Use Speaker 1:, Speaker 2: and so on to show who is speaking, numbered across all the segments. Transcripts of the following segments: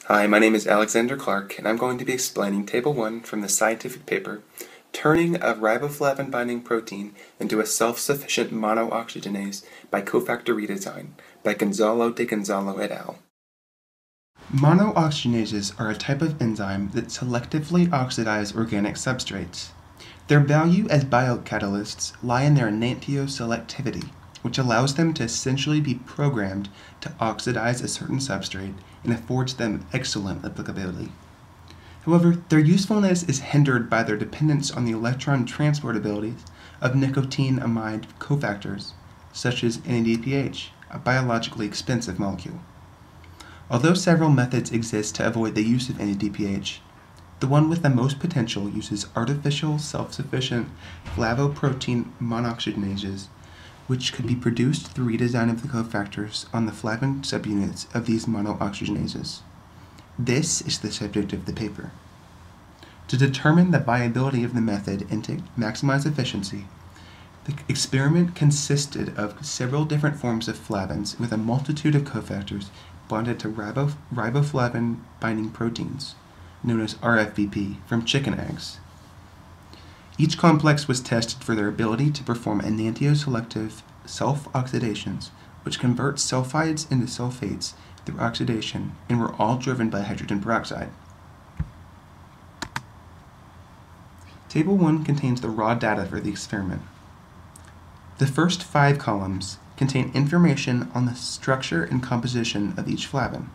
Speaker 1: Hi, my name is Alexander Clark, and I'm going to be explaining Table 1 from the scientific paper, Turning a Riboflavin-Binding Protein into a Self-Sufficient Monooxygenase by Cofactor Redesign by Gonzalo de Gonzalo et al. Monooxygenases are a type of enzyme that selectively oxidize organic substrates. Their value as biocatalysts lie in their enantioselectivity, which allows them to essentially be programmed to oxidize a certain substrate and affords them excellent applicability. However, their usefulness is hindered by their dependence on the electron transport abilities of nicotinamide cofactors, such as NADPH, a biologically expensive molecule. Although several methods exist to avoid the use of NADPH, the one with the most potential uses artificial self-sufficient flavoprotein monooxygenases, which could be produced through redesign of the cofactors on the flavin subunits of these monooxygenases. This is the subject of the paper. To determine the viability of the method and to maximize efficiency, the experiment consisted of several different forms of flavins with a multitude of cofactors bonded to riboflavin-binding proteins, known as RFBP, from chicken eggs. Each complex was tested for their ability to perform enantioselective self-oxidations, which convert sulfides into sulfates through oxidation, and were all driven by hydrogen peroxide. Table 1 contains the raw data for the experiment. The first 5 columns contain information on the structure and composition of each flavin.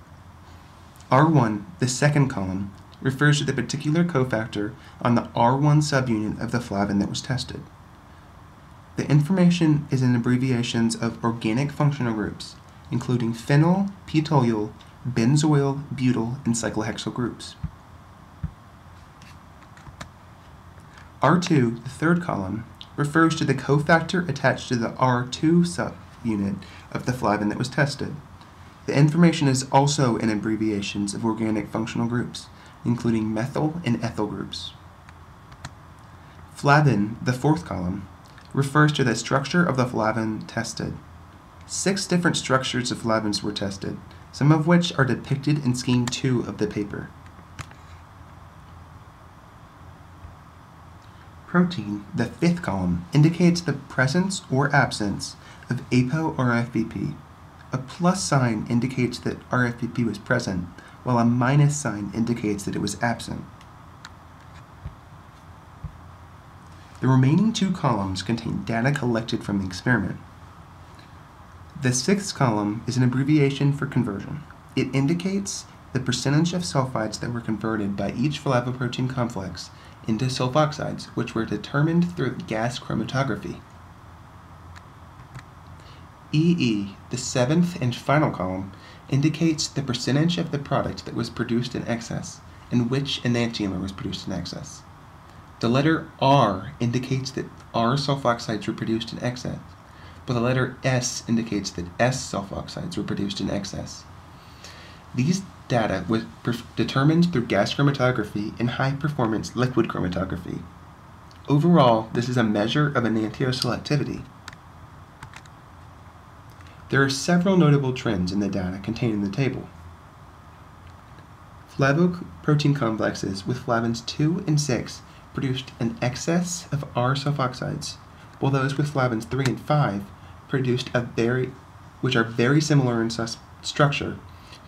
Speaker 1: R1, the second column, refers to the particular cofactor on the R1 subunit of the flavin that was tested. The information is in abbreviations of organic functional groups, including phenyl, p-toluol, benzoyl, butyl, and cyclohexyl groups. R2, the third column, refers to the cofactor attached to the R2 subunit of the flavin that was tested. The information is also in abbreviations of organic functional groups, including methyl and ethyl groups. Flavin, the fourth column, refers to the structure of the flavin tested. 6 different structures of flavins were tested, some of which are depicted in Scheme 2 of the paper. Protein, the fifth column, indicates the presence or absence of apo-RFBP. A plus sign indicates that RFBP was present, while a minus sign indicates that it was absent. The remaining 2 columns contain data collected from the experiment. The 6th column is an abbreviation for conversion. It indicates the percentage of sulfides that were converted by each flavoprotein complex into sulfoxides, which were determined through gas chromatography. EE, the 7th and final column, indicates the percentage of the product that was produced in excess and which enantiomer was produced in excess. The letter R indicates that R sulfoxides were produced in excess, but the letter S indicates that S sulfoxides were produced in excess. These data was determined through gas chromatography and high-performance liquid chromatography. Overall, this is a measure of enantioselectivity. There are several notable trends in the data contained in the table. Flavoprotein complexes with flavins 2 and 6 produced an excess of R sulfoxides, while those with flavins 3 and 5 which are very similar in structure,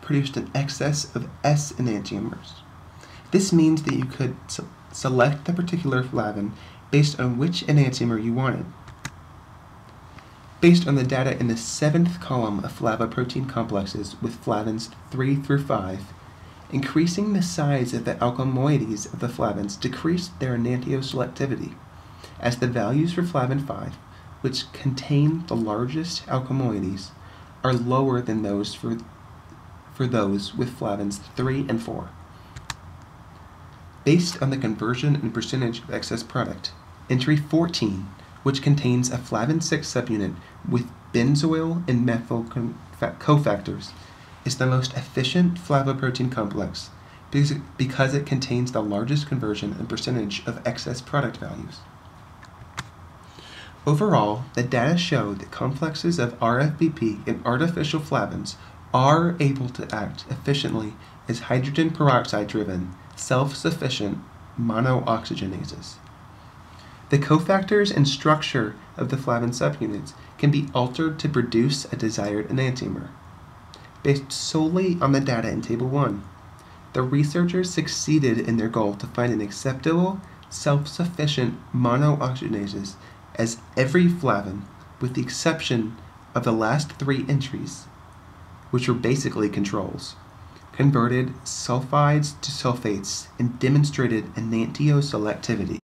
Speaker 1: produced an excess of S enantiomers. This means that you could select the particular flavin based on which enantiomer you wanted. Based on the data in the 7th column of flavoprotein complexes with flavins 3 through 5, increasing the size of the alkyl-moieties of the flavins decreased their enantioselectivity, as the values for flavin 5, which contain the largest alkyl-moieties, are lower than those for those with flavins 3 and 4. Based on the conversion and percentage of excess product, entry 14, which contains a flavin 6 subunit with benzoyl and methyl cofactors, is the most efficient flavoprotein complex because it contains the largest conversion and percentage of excess product values. Overall, the data show that complexes of RFBP and artificial flavins are able to act efficiently as hydrogen peroxide-driven, self-sufficient monooxygenases. The cofactors and structure of the flavin subunits can be altered to produce a desired enantiomer. Based solely on the data in Table 1, the researchers succeeded in their goal to find an acceptable, self-sufficient monooxygenases as every flavin, with the exception of the last 3 entries, which were basically controls, converted sulfides to sulfates and demonstrated enantioselectivity.